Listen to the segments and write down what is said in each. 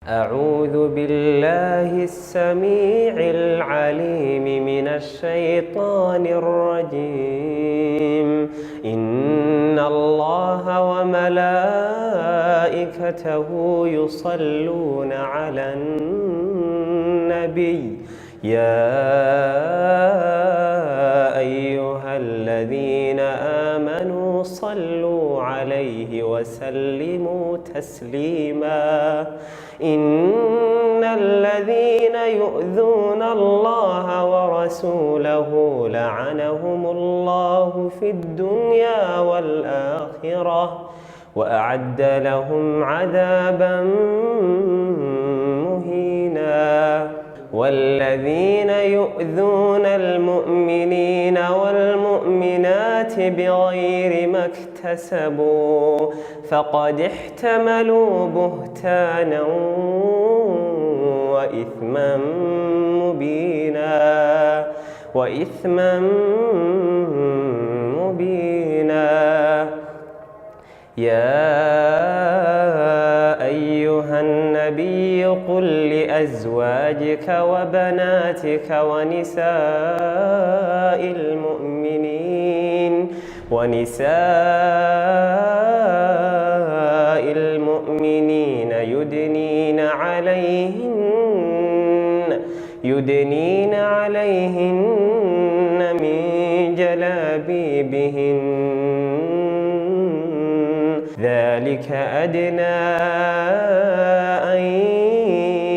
أعوذ بالله السميع العليم من الشيطان الرجيم. إن الله وملائكته يصلون على النبي يا أيها الذين آمنوا صلوا عليه وسلموا تسليما. إن الذين يؤذون الله ورسوله لعنهم الله في الدنيا والآخرة وأعد لهم عذابا مهينا. والذين يؤذون المؤمنين والمؤمنات بغير ما اكتسبوا فقد احتملوا بهتانا وإثما مبينا. يا أيها النبي قل لأزواجك وبناتك ونساء المؤمنين يدنين عليهن من جلابيبهن ذلك أدنى أن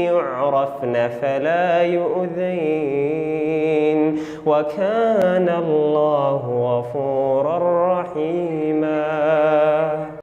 يعرفن فلا يؤذين وكان الله غفورا رحيما.